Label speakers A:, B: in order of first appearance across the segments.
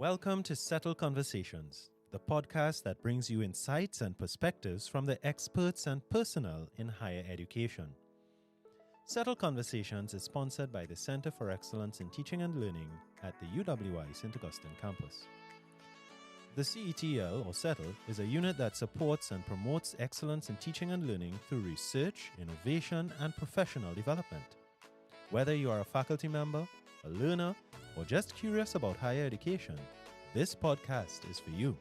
A: Welcome to Settle Conversations, the podcast that brings you insights and perspectives from the experts and personnel in higher education. Settle Conversations is sponsored by the Center for Excellence in Teaching and Learning at the UWI St. Augustine campus. The CETL, or Settle, is a unit that supports and promotes excellence in teaching and learning through research, innovation, and professional development. Whether you are a faculty member, a learner, or just curious about higher education, this podcast is for you.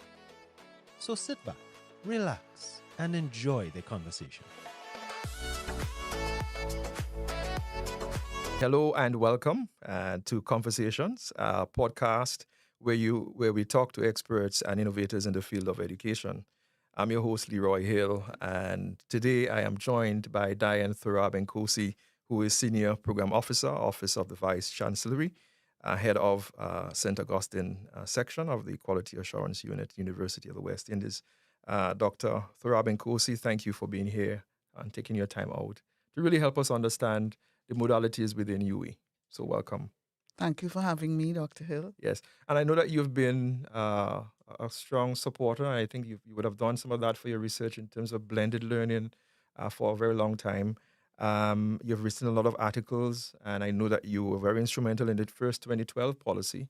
A: So sit back, relax, and enjoy the conversation.
B: Hello and welcome to Conversations, a podcast where we talk to experts and innovators in the field of education. I'm your host, Leroy Hill, and today I am joined by Dianne Thurab Nkhosi, who is Senior Program Officer, Office of the Vice Chancellery, Head of St. Augustine Section of the Quality Assurance Unit, University of the West Indies. Dr. Thurab Nkhosi, thank you for being here and taking your time out to really help us understand the modalities within UE. So welcome.
C: Thank you for having me, Dr. Hill.
B: Yes, and I know that you've been a strong supporter. I think you would have done some of that for your research in terms of blended learning for a very long time. You've written a lot of articles, and I know that you were very instrumental in the first 2012 policy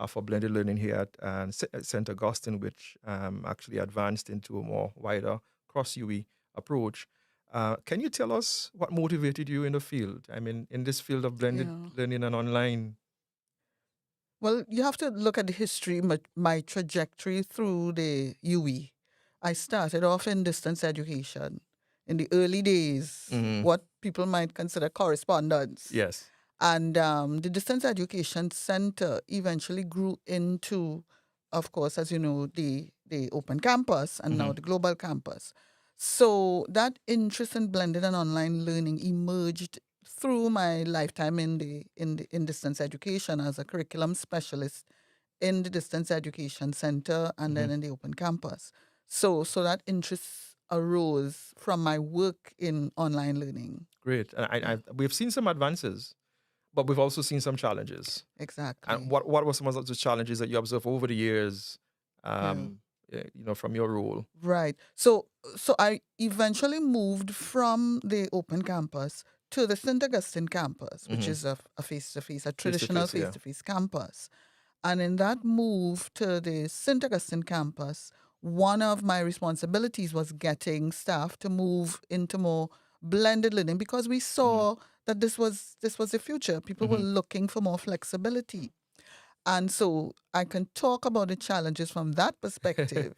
B: for blended learning here at St. Augustine, which actually advanced into a more wider cross-UE approach. Can you tell us what motivated you in the field? I mean, in this field of blended learning and online?
C: Well, you have to look at the history, my trajectory through the UE. I started off in distance education in the early days, what people might consider correspondence.
B: Yes.
C: And the Distance Education Center eventually grew into, of course, as you know, the open campus and now the global campus. So that interest in blended and online learning emerged through my lifetime in distance education as a curriculum specialist in the Distance Education Center and then in the open campus. So that interest arose from my work in online learning.
B: Great. And we've seen some advances, but we've also seen some challenges.
C: Exactly.
B: And what were some of the challenges that you observed over the years, from your role?
C: Right. So I eventually moved from the open campus to the St. Augustine campus, which is a face-to-face, a traditional face-to-face campus. And in that move to the St. Augustine campus, one of my responsibilities was getting staff to move into more blended learning because we saw that this was the future. People were looking for more flexibility. And so I can talk about the challenges from that perspective.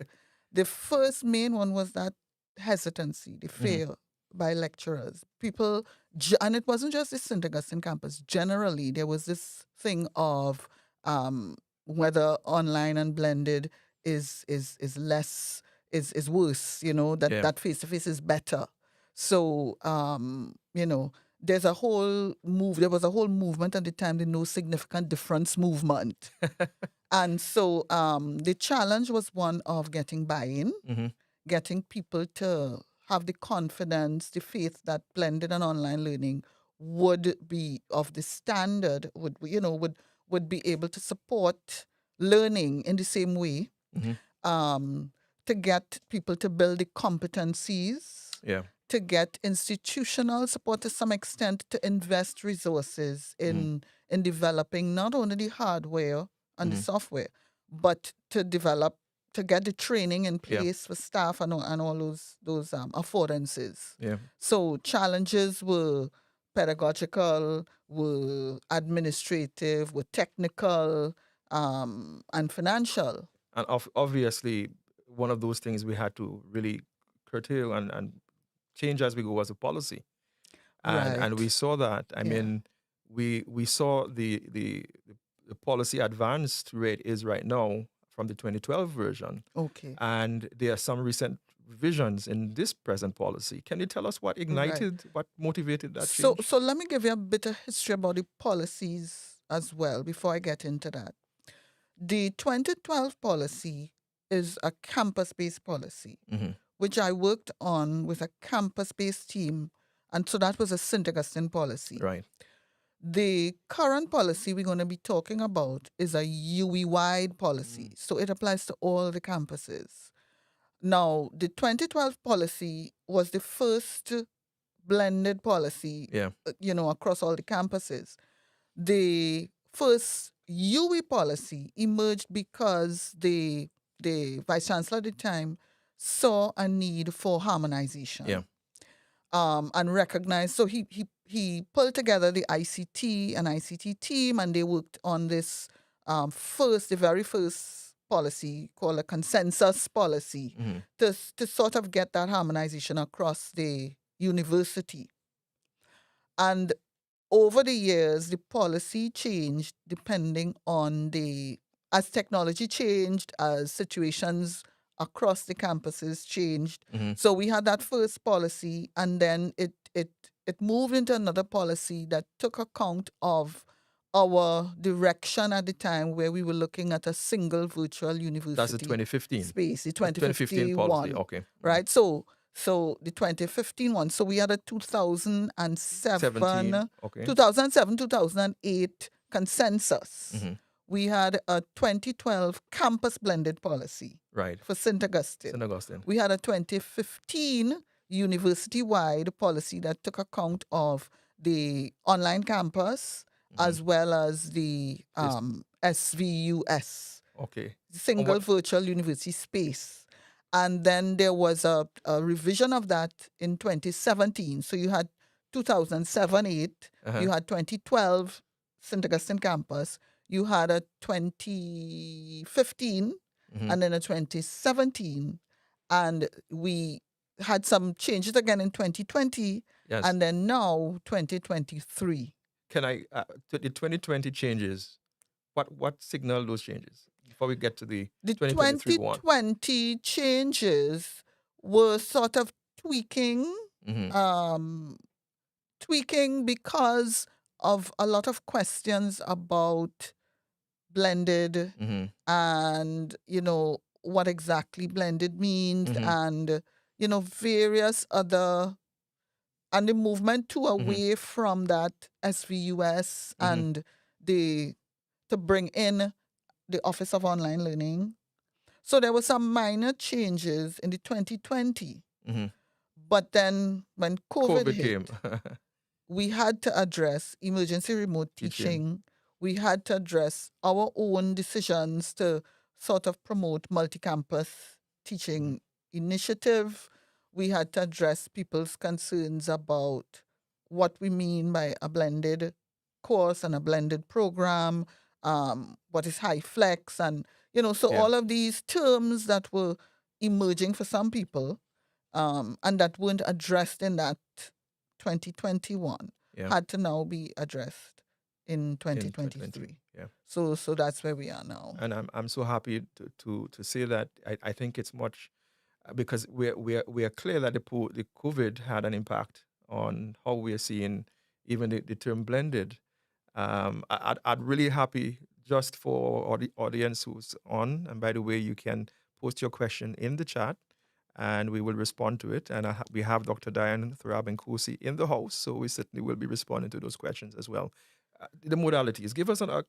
C: The first main one was that hesitancy, the fear by lecturers. People, and it wasn't just the St. Augustine campus. Generally, there was this thing of whether online and blended is less, is worse, that face-to-face is better. So, there was a whole movement at the time, the no significant difference movement. And so the challenge was one of getting buy-in, getting people to have the confidence, the faith that blended and online learning would be of the standard, would be able to support learning in the same way, to get people to build the competencies, to get institutional support to some extent, to invest resources in developing not only the hardware and the software, but to get the training in place for staff and all those affordances.
B: Yeah.
C: So challenges were pedagogical, were administrative, were technical, and financial.
B: And obviously, one of those things we had to really curtail and change as we go as a policy. And we saw that. I mean, we saw the policy advance to where it is right now from the 2012 version.
C: Okay.
B: And there are some recent revisions in this present policy. Can you tell us what ignited, what motivated that change?
C: So let me give you a bit of history about the policies as well before I get into that. The 2012 policy is a campus-based policy, which I worked on with a campus-based team. And so that was a St. Augustine policy.
B: Right.
C: The current policy we're going to be talking about is a UE-wide policy. So it applies to all the campuses. Now, the 2012 policy was the first blended policy,
B: Yeah.
C: Across all the campuses. The first UE policy emerged because the vice chancellor at the time saw a need for harmonization.
B: Yeah.
C: And recognized. So he pulled together the ICT and ICT team, and they worked on this the very first policy called a consensus policy to sort of get that harmonization across the university. And over the years, the policy changed depending on as technology changed, as situations across the campuses changed. So we had that first policy, and then it moved into another policy that took account of our direction at the time, where we were looking at a single virtual university.
B: That's the 2015
C: space, the
B: 2015 policy. Okay.
C: Right. So the 2015 one. So we had a 2007, 2008 consensus. We had a 2012 campus blended policy.
B: Right.
C: For St. Augustine.
B: St. Augustine.
C: We had a 2015 university-wide policy that took account of the online campus as well as the SVUS.
B: Okay.
C: Single virtual university space. And then there was a revision of that in 2017. So you had 2007-8, you had 2012 St. Augustine campus, you had a 2015, and then a 2017. And we had some changes again in 2020, and then now 2023.
B: Can I, the 2020 changes, what signal those changes? Before we get to the
C: 2020 changes were sort of tweaking because of a lot of questions about blended and, what exactly blended means and, various other, and the movement away from that SVUS and to bring in the Office of Online Learning. So there were some minor changes in the 2020. But then when COVID hit,
B: came.
C: we had to address emergency remote teaching. We had to address our own decisions to sort of promote multi-campus teaching initiative. We had to address people's concerns about what we mean by a blended course and a blended program. What is high flex, and all of these terms that were emerging for some people and that weren't addressed in that 2021 had to now be addressed in 2023. So that's where we are now.
B: And I'm so happy to say that I think it's much because we are clear that the COVID had an impact on how we are seeing even the term blended. I'd really happy just for the audience who's on. And by the way, you can post your question in the chat and we will respond to it. And we have Dr. Dianne, Thurab, and Nkhosi in the house, so we certainly will be responding to those questions as well. The modalities. Give us a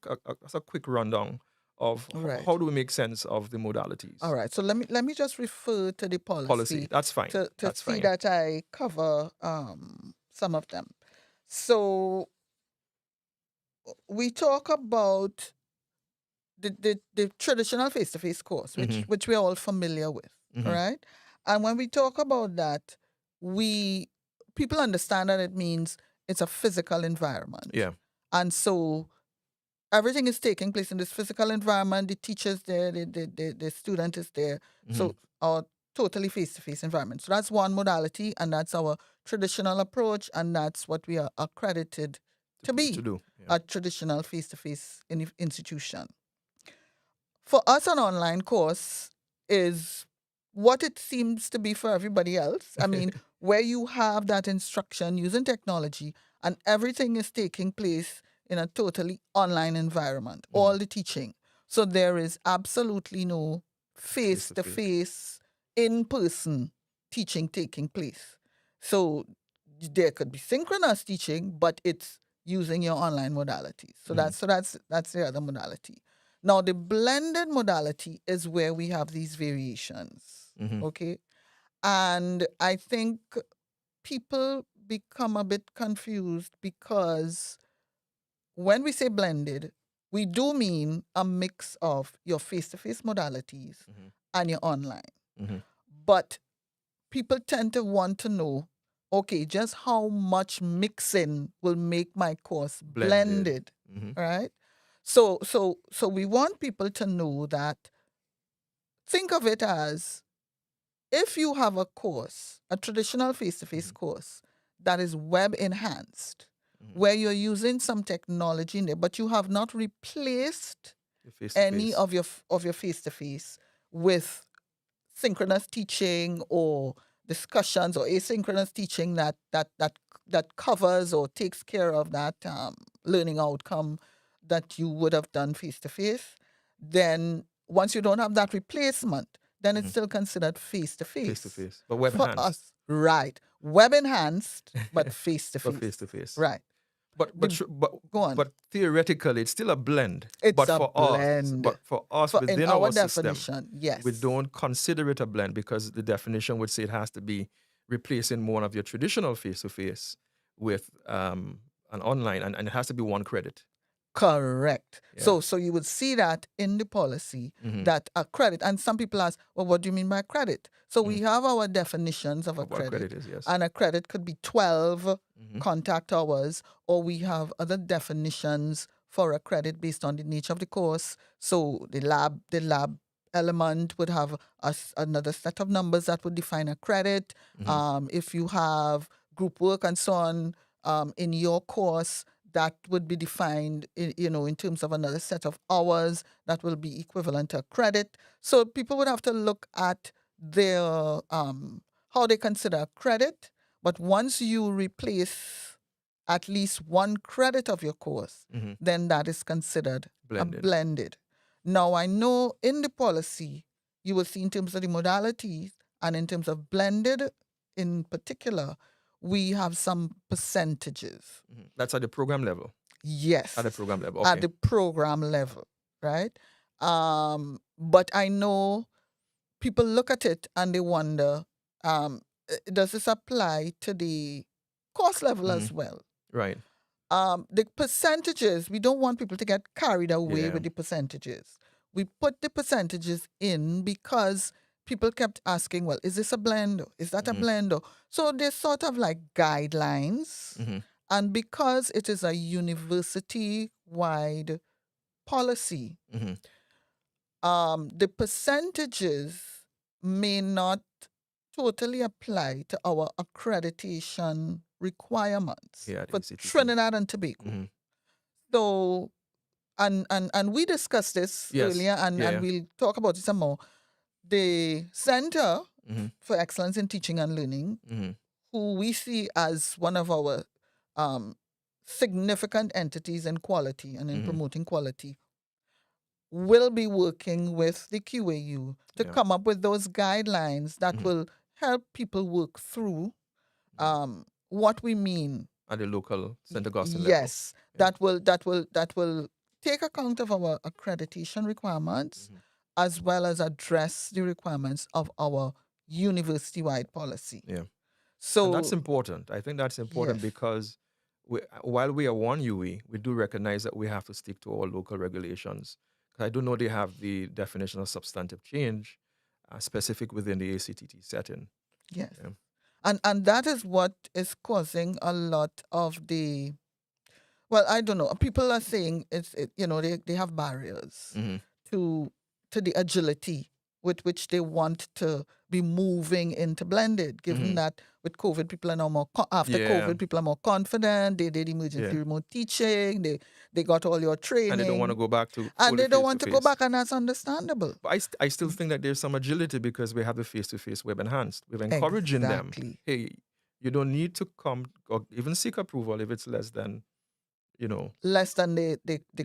B: quick rundown of how do we make sense of the modalities.
C: All right. So let me just refer to the policy.
B: That's fine.
C: To see that I cover some of them. So we talk about the traditional face-to-face course, which we're all familiar with, right? And when we talk about that, people understand that it means it's a physical environment.
B: Yeah.
C: And so everything is taking place in this physical environment. The teacher's there, the student is there. So our totally face-to-face environment. So that's one modality, and that's our traditional approach, and that's what we are accredited to do. A traditional face-to-face institution. For us, an online course is what it seems to be for everybody else. I mean, where you have that instruction using technology and everything is taking place in a totally online environment, all the teaching. So there is absolutely no face-to-face, in-person teaching taking place. So there could be synchronous teaching, but it's using your online modalities. So that's the other modality. Now the blended modality is where we have these variations. Okay. And I think people become a bit confused because when we say blended, we do mean a mix of your face-to-face modalities and your online. But people tend to want to know, okay, just how much mixing will make my course blended, right? So we want people to know that, think of it as, if you have a course, a traditional face-to-face course that is web enhanced, where you're using some technology in there, but you have not replaced any of your face-to-face with synchronous teaching or discussions or asynchronous teaching that covers or takes care of that learning outcome that you would have done face-to-face, then once you don't have that replacement, then it's still considered face-to-face.
B: Face-to-face, but web
C: for
B: enhanced.
C: Us, right. Web enhanced, but face-to-face.
B: But face-to-face.
C: Right.
B: But
C: go on.
B: But theoretically, it's still a blend.
C: It's
B: but
C: a
B: for
C: blend.
B: Us, but for us, within
C: in our
B: system,
C: definition, yes,
B: we don't consider it a blend because the definition would say it has to be replacing one of your traditional face-to-face with an online, and it has to be 1 credit.
C: Correct. Yeah. So you would see that in the policy that a credit, and some people ask, well, what do you mean by credit? So we have our definitions of a credit.
B: What credit is, yes.
C: And a credit could be 12 contact hours, or we have other definitions for a credit based on the nature of the course. So the lab element would have another set of numbers that would define a credit. If you have group work and so on in your course, that would be defined, in terms of another set of hours that will be equivalent to a credit. So people would have to look at their how they consider a credit. But once you replace at least 1 credit of your course, then that is considered blended. Now, I know in the policy, you will see in terms of the modalities and in terms of blended in particular, we have some percentages.
B: That's at the program level?
C: Yes.
B: At the program level, okay.
C: At the program level, right? But I know people look at it and they wonder, does this apply to the course level as well?
B: Right.
C: The percentages, we don't want people to get carried away with the percentages. We put the percentages in because people kept asking, well, is this a blend? Is that a blend? So they're sort of like guidelines. And because it is a university-wide policy, the percentages may not totally apply to our accreditation requirements for Trinidad and Tobago. So, and we discussed this earlier, and we'll talk about it some more. The Center for Excellence in Teaching and Learning, who we see as one of our significant entities in quality and in promoting quality, will be working with the QAU to come up with those guidelines that will help people work through what we mean
B: at the local St. Augustine level.
C: Yes, that will take account of our accreditation requirements as well as address the requirements of our university-wide policy.
B: Yeah.
C: So
B: and that's important. I think that's important because while we are one UE, we do recognize that we have to stick to all local regulations. I do know they have the definition of substantive change specific within the ACTT setting.
C: Yes. Yeah. And that is what is causing a lot of the, well, I don't know. People are saying they have barriers to the agility with which they want to be moving into blended, given that with COVID, people are now more, COVID, people are more confident. They did emergency remote teaching. They got all your training.
B: And they don't want to go back to
C: and they don't want to go back, and that's understandable.
B: But I still think that there's some agility because we have the face-to-face web enhanced. We're encouraging them. Hey, you don't need to come or even seek approval if it's less than,
C: less than the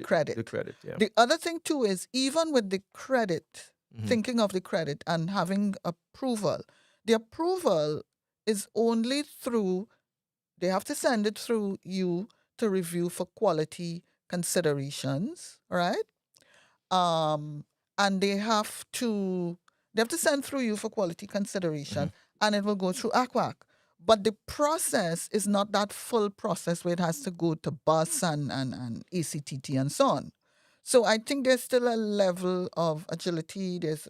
C: credit.
B: The credit, yeah.
C: The other thing too is, even with the credit, thinking of the credit and having approval, the approval is only through, they have to send it through you to review for quality considerations, right? And they have to send through you for quality consideration, and it will go through ACWAC. But the process is not that full process where it has to go to BUS and ACTT and so on. So I think there's still a level of agility. There's,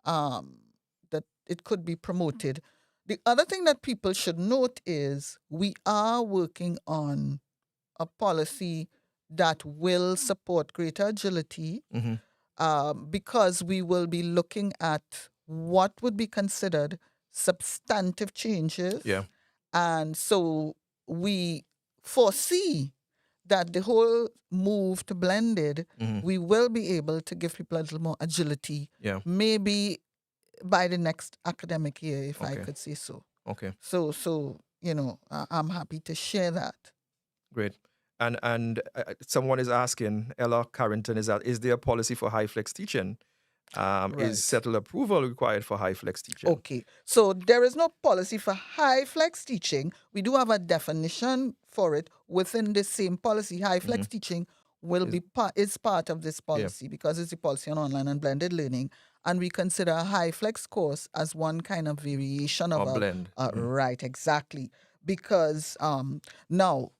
C: that it could be promoted. The other thing that people should note is we are working on a policy that will support greater agility, because we will be looking at what would be considered substantive changes.
B: Yeah.
C: And so we foresee that the whole move to blended, we will be able to give people a little more agility.
B: Yeah.
C: Maybe by the next academic year, if I
B: Okay.
C: could say so.
B: Okay.
C: So I'm happy to share that.
B: Great. And someone is asking, Ella Carrington, is there a policy for high flex teaching?
C: Right.
B: Is settled approval required for high flex teaching?
C: Okay, so there is no policy for high flex teaching. We do have a definition for it within the same policy. High flex teaching will is part of this policy because it's a policy on online and blended learning, and we consider a high flex course as one kind of variation of
B: Or blend.
C: Right, exactly. Because now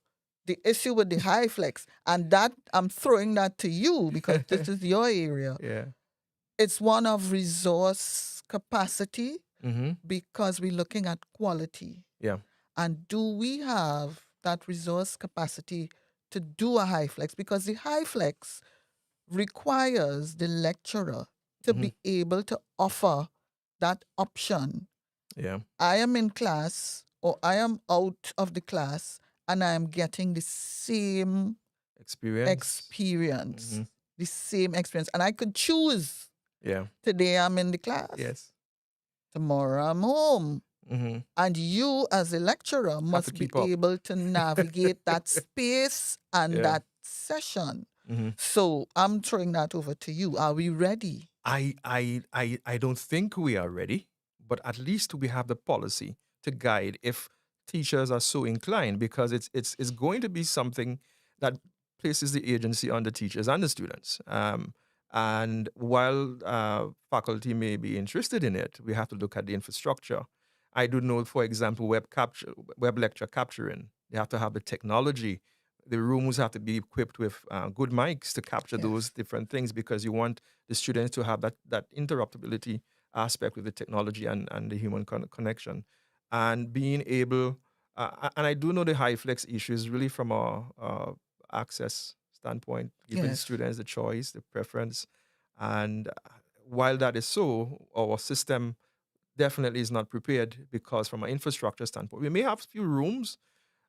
C: the issue with the high flex, and that I'm throwing that to you because this is your area.
B: Yeah.
C: It's one of resource capacity because we're looking at quality.
B: Yeah.
C: And do we have that resource capacity to do a high flex? Because the high flex requires the lecturer to be able to offer that option.
B: Yeah.
C: I am in class or I am out of the class and I am getting the same experience. The same experience. And I could choose.
B: Yeah.
C: Today I'm in the class.
B: Yes.
C: Tomorrow I'm home. And you, as a lecturer, must be able to navigate that space and that session. So I'm throwing that over to you. Are we ready?
B: I don't think we are ready, but at least we have the policy to guide if teachers are so inclined, because it's going to be something that places the agency on the teachers and the students. And while faculty may be interested in it, we have to look at the infrastructure. I do know, for example, web lecture capturing. They have to have the technology. The rooms have to be equipped with good mics to capture those different things, because you want the students to have that interruptibility aspect with the technology and the human connection. And being able, and I do know the high flex issue is really from a access standpoint, giving students the choice, the preference. And while that is so, our system definitely is not prepared, because from an infrastructure standpoint, we may have a few rooms,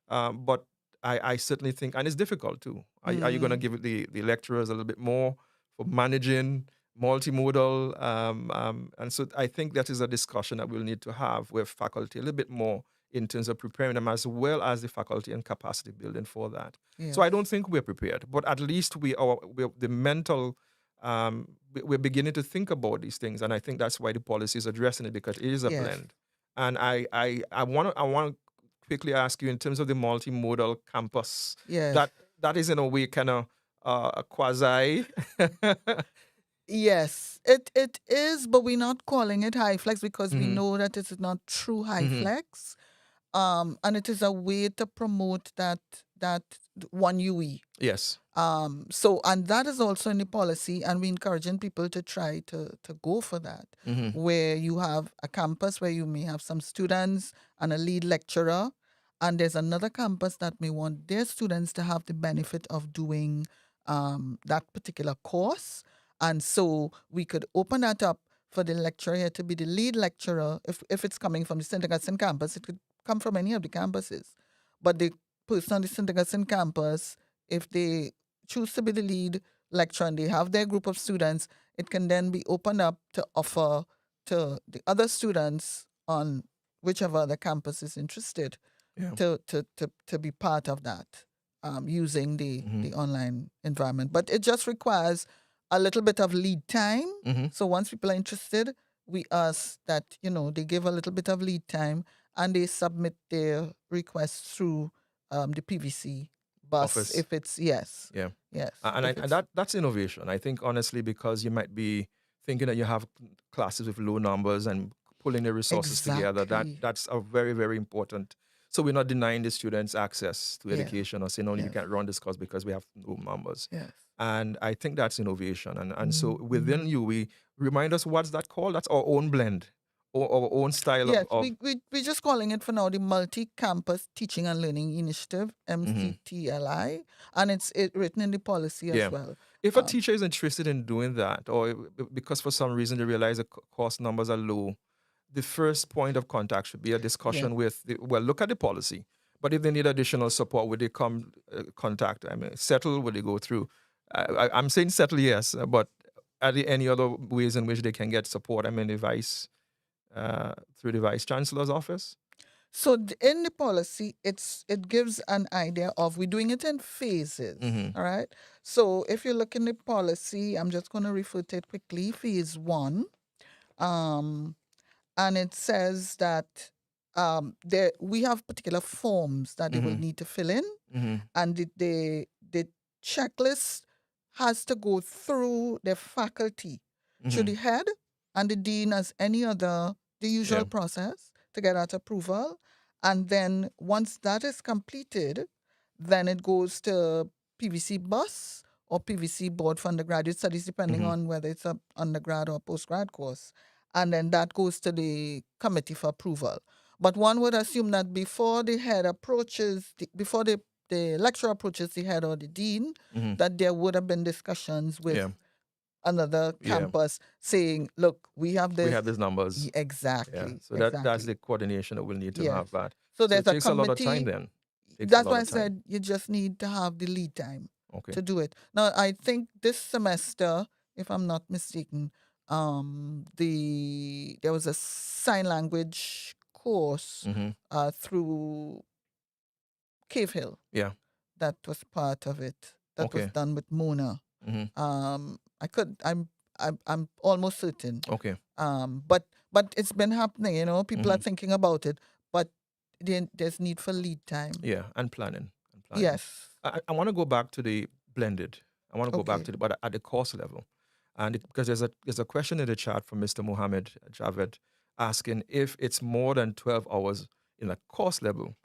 B: but I certainly think, and it's difficult too. Are you going to give the lecturers a little bit more for managing multimodal? And so I think that is a discussion that we'll need to have with faculty a little bit more in terms of preparing them, as well as the faculty and capacity building for that. So I don't think we're prepared, but at least we're the mental, we're beginning to think about these things. And I think that's why the policy is addressing it, because it is a blend. And I want to quickly ask you, in terms of the multimodal campus, that is in a way kind of a quasi.
C: Yes, it is, but we're not calling it high flex because we know that it is not true high flex. And it is a way to promote that one UE.
B: Yes.
C: So, and that is also in the policy, and we're encouraging people to try to go for that, where you have a campus where you may have some students and a lead lecturer, and there's another campus that may want their students to have the benefit of doing that particular course. And so we could open that up for the lecturer here to be the lead lecturer. If it's coming from the St. Augustine campus, it could come from any of the campuses. But the person on the St. Augustine campus, if they choose to be the lead lecturer and they have their group of students, it can then be opened up to offer to the other students on whichever other campus is interested to be part of that, using the online environment. But it just requires a little bit of lead time. So once people are interested, we ask that, they give a little bit of lead time and they submit their requests through the PVC bus
B: Office.
C: if it's yes.
B: Yeah.
C: Yes.
B: And that's innovation. I think honestly, because you might be thinking that you have classes with low numbers and pulling the resources together.
C: Exactly.
B: That's a very, very important. So we're not denying the students access to
C: Yeah.
B: education or saying, no, you
C: Yes.
B: can't run this course because we have no numbers.
C: Yes.
B: And I think that's innovation. And so within
C: Mhm.
B: you, we remind us what's that called? That's our own blend or our own style
C: Yes,
B: of
C: we're just calling it for now the Multi-Campus Teaching and Learning Initiative,
B: mhm.
C: MCTLI, and it's written in the policy as
B: Yeah.
C: well.
B: If a teacher is interested in doing that, or because for some reason they realize the course numbers are low, the first point of contact should be a
C: Yeah.
B: discussion with, well, look at the policy. But if they need additional support, would they come contact? I mean, settle, would they go through? I'm saying settle, yes, but are there any other ways in which they can get support? I mean, through the vice chancellor's office?
C: So in the policy, it gives an idea of we're doing it in phases.
B: Mm-hmm.
C: All right. So if you look in the policy, I'm just going to refer to it quickly. Phase 1, and it says that there we have particular forms that they will
B: Mm-hmm.
C: need to fill in,
B: Mm-hmm.
C: and the checklist has to go through the faculty, through
B: Mm-hmm.
C: the head and the dean as any other, the
B: Yeah.
C: usual process to get that approval. And then once that is completed, then it goes to PVC bus or PVC board for undergraduate studies, depending
B: Mm-hmm.
C: on whether it's a undergrad or postgrad course. And then that goes to the committee for approval. But one would assume that before the head approaches, before the lecturer approaches the head or the dean,
B: Mm-hmm.
C: that there would have been discussions with
B: Yeah.
C: another
B: Yeah.
C: campus saying, look, we have
B: We
C: this.
B: have these numbers. Yeah.
C: Exactly.
B: So that's
C: Exactly.
B: the coordination that we'll need to
C: Yes.
B: have that.
C: So
B: So
C: there's
B: it
C: a
B: takes a lot of time
C: committee.
B: then. Takes a
C: That's
B: lot
C: why I
B: of time.
C: said you just need to have the lead time
B: Okay.
C: to do it. Now, I think this semester, if I'm not mistaken, there was a sign language course
B: Mm-hmm.
C: through Cave Hill
B: Yeah.
C: that was part of it. That was
B: Okay.
C: done with Mona.
B: Mm-hmm.
C: I'm almost certain.
B: Okay.
C: But it's been happening. People are
B: Mm-hmm.
C: thinking about it, but there's need for lead time.
B: Yeah. And planning.
C: Yes.
B: I want to go back to the blended. I want to go back
C: Okay.
B: to but at the course level. And because there's a question in the chat from Mr. Mohammed Javed asking if it's more than 12 hours in a course level,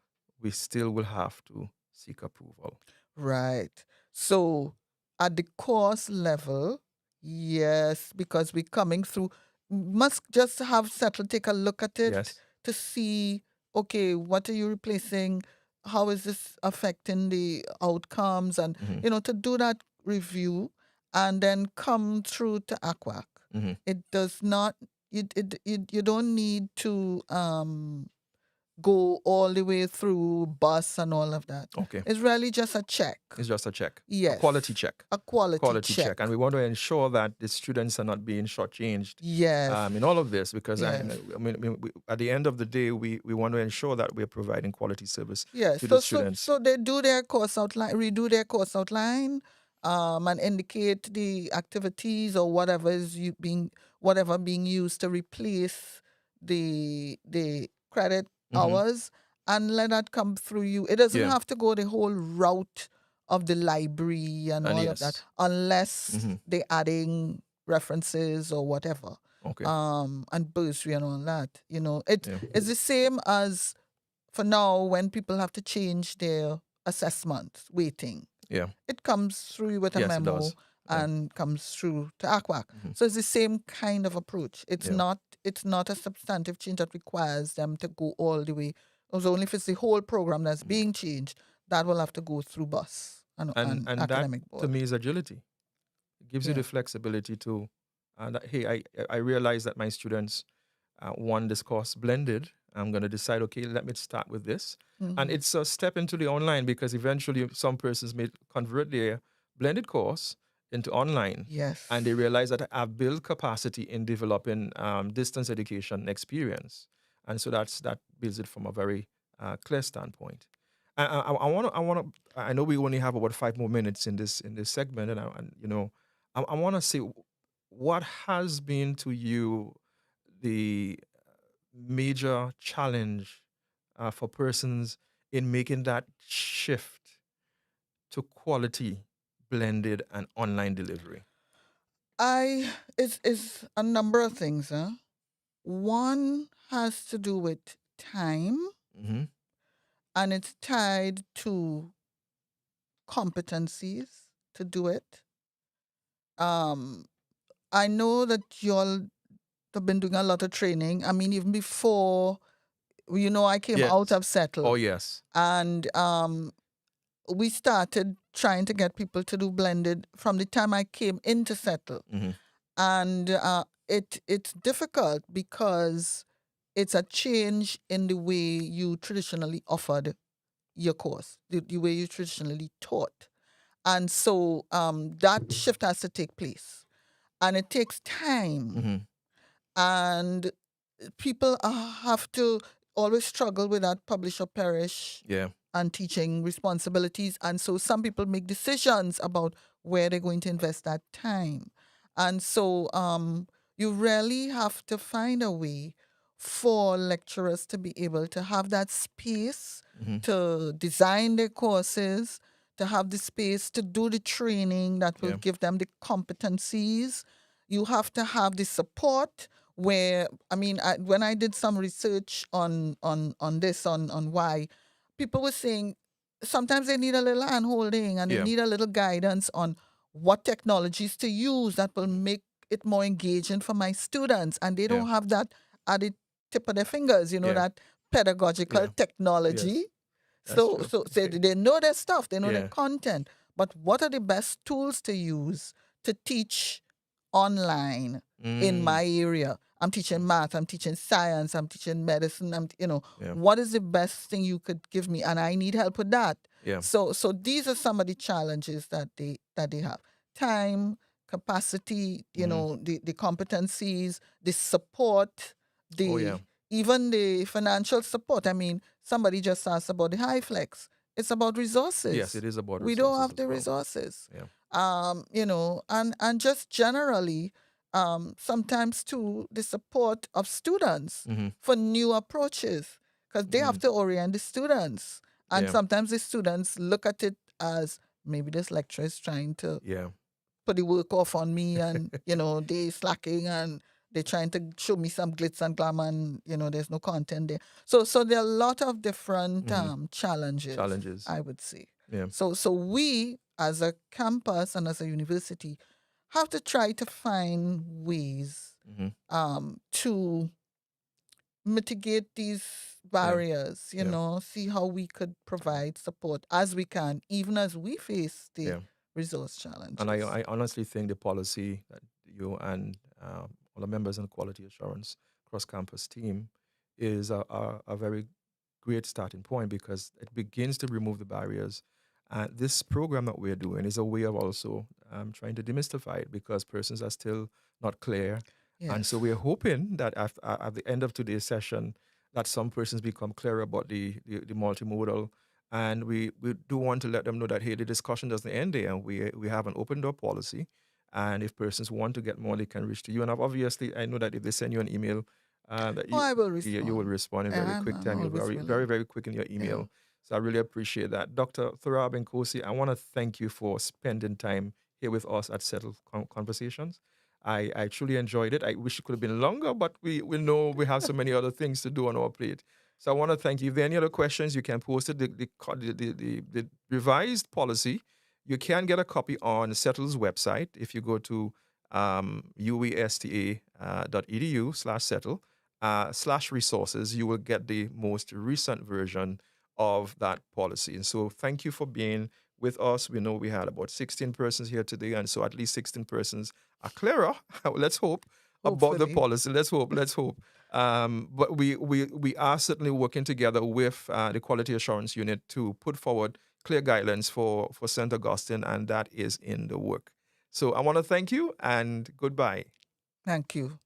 B: we still will have to seek approval.
C: Right. So at the course level, yes, because we're coming through, must just have settled, take a look at it
B: Yes.
C: to see, okay, what are you replacing? How is this affecting the outcomes? And,
B: Mm-hmm.
C: to do that review and then come through to ACWAC.
B: Mm-hmm.
C: It does not, you don't need to go all the way through bus and all of that.
B: Okay.
C: It's really just a check.
B: It's just a check.
C: Yes.
B: A quality check.
C: A quality check.
B: And we want to ensure that the students are not being shortchanged
C: Yes.
B: in all of this because
C: Yes.
B: at the end of the day, we want to ensure that we're providing quality service
C: Yes.
B: to the students.
C: So they do their course outline, redo their course outline, and indicate the activities or whatever being used to replace the credit hours, and let that come through you. It doesn't
B: Yeah.
C: have to go the whole route of the library and all of that,
B: yes.
C: unless they're adding references or whatever.
B: Okay.
C: And bursary and all that. It's
B: Yeah.
C: the same as for now when people have to change their assessment weighting.
B: Yeah.
C: It comes through with a
B: Yes, it
C: memo
B: does. Yeah.
C: and comes through to ACWAC. So it's the same kind of approach. It's
B: Yeah.
C: not a substantive change that requires them to go all the way. It only if it's the whole program that's being changed, that will have to go through BUS and
B: And
C: academic
B: that
C: board.
B: to me is agility. It gives you
C: Yeah.
B: the flexibility to, hey, I realize that my students want this course blended. I'm going to decide, okay, let me start with this. And it's a step into the online because eventually some persons may convert their blended course into online.
C: Yes.
B: And they realize that I've built capacity in developing distance education experience. And so that builds it from a very clear standpoint. I know we only have about 5 more minutes in this segment, I want to say, what has been to you the major challenge for persons in making that shift to quality blended and online delivery?
C: It's a number of things, huh? One has to do with time,
B: Mm-hmm.
C: and it's tied to competencies to do it. Um, I know that y'all have been doing a lot of training. I mean, even before, I came out
B: Yes.
C: of Settle,
B: Oh, yes.
C: and we started trying to get people to do blended from the time I came into Settle.
B: Mm-hmm.
C: And it's difficult because it's a change in the way you traditionally offered your course, the way you traditionally taught. And so that shift has to take place. And it takes time.
B: Mm-hmm.
C: And people have to always struggle with that publish or perish
B: Yeah.
C: and teaching responsibilities. And so some people make decisions about where they're going to invest that time. And so you really have to find a way for lecturers to be able to have that space
B: Mm-hmm.
C: to design their courses, to have the space to do the training that will
B: Yeah.
C: give them the competencies. You have to have the support where, I mean, when I did some research on this, on why, people were saying sometimes they need a little hand holding and they
B: Yeah.
C: need a little guidance on what technologies to use that will make it more engaging for my students. And they
B: Yeah.
C: don't have that at the tip of their fingers,
B: Yeah.
C: that pedagogical
B: Yeah.
C: technology.
B: Yes. That's
C: So,
B: true.
C: they know their stuff, they know their
B: Yeah.
C: content, but what are the best tools to use to teach online in
B: Mm.
C: my area? I'm teaching math, I'm teaching science, I'm teaching medicine.
B: Yeah.
C: What is the best thing you could give me? And I need help with that.
B: Yeah.
C: So these are some of the challenges that they have: time, capacity,
B: Mm-hmm.
C: the competencies, the support,
B: Oh, yeah.
C: even the financial support. I mean, somebody just asked about the high flex. It's about
B: Yes,
C: resources.
B: it is about
C: We don't
B: resources
C: have
B: as
C: the
B: well.
C: resources.
B: Yeah.
C: And just generally, sometimes too, the support of students
B: Mm-hmm.
C: for new approaches, because they
B: Mm-hmm.
C: have to orient the students. And
B: Yeah.
C: sometimes the students look at it as maybe this lecturer is trying to
B: Yeah.
C: put the work off on me, and they slacking, and they're trying to show me some glitz and glamour, and there's no content there. So there are a lot of different
B: Mm-hmm.
C: challenges,
B: Challenges.
C: I would say.
B: Yeah.
C: So we, as a campus and as a university, have to try to find ways
B: Mm-hmm.
C: to mitigate these
B: Yeah.
C: barriers,
B: Yeah.
C: see how we could provide support as we can, even as we face the
B: Yeah.
C: resource
B: And
C: challenges.
B: I honestly think the policy that you and all the members in the quality assurance cross campus team is a very great starting point because it begins to remove the barriers. And this program that we're doing is a way of also trying to demystify it because persons are still not clear. And so
C: Yes.
B: we're hoping that at the end of today's session, that some persons become clear about the multimodal. And we do want to let them know that, hey, the discussion doesn't end there. We have an open door policy. And if persons want to get more, they can reach to you. And obviously, I know that if they send you an email, that
C: Oh, I will
B: you will
C: respond.
B: respond in very
C: Yeah,
B: quick
C: I'm
B: time. You're
C: always
B: very,
C: willing.
B: very, very quick in your
C: Yeah.
B: email. So I really appreciate that. Dr. Thurab and Nkhosi, I want to thank you for spending time here with us at Settle Conversations. I truly enjoyed it. I wish it could have been longer, but we know we have so many other things to do on our plate. So I want to thank you. If there are any other questions, you can post it. The revised policy, you can get a copy on Settle's website. If you go to uesta.edu/settle /resources, you will get the most recent version of that policy. And so thank you for being with us. We know we had about 16 persons here today, and so at least 16 persons are clearer, let's hope, about the
C: Hopefully.
B: policy. Let's hope, let's hope. But we are certainly working together with the Quality Assurance Unit to put forward clear guidelines for St. Augustine, and that is in the work. So I want to thank you and goodbye.
C: Thank you.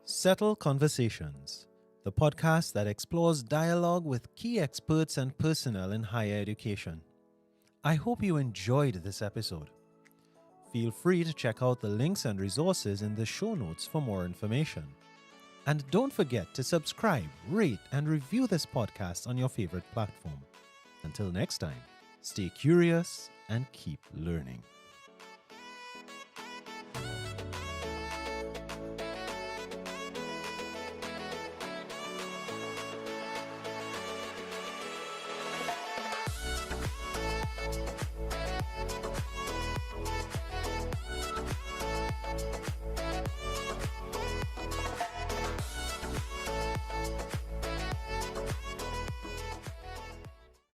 A: Settle Conversations, the podcast that explores dialogue with key experts and personnel in higher education. I hope you enjoyed this episode. Feel free to check out the links and resources in the show notes for more information. And don't forget to subscribe, rate, and review this podcast on your favorite platform. Until next time, stay curious and keep learning.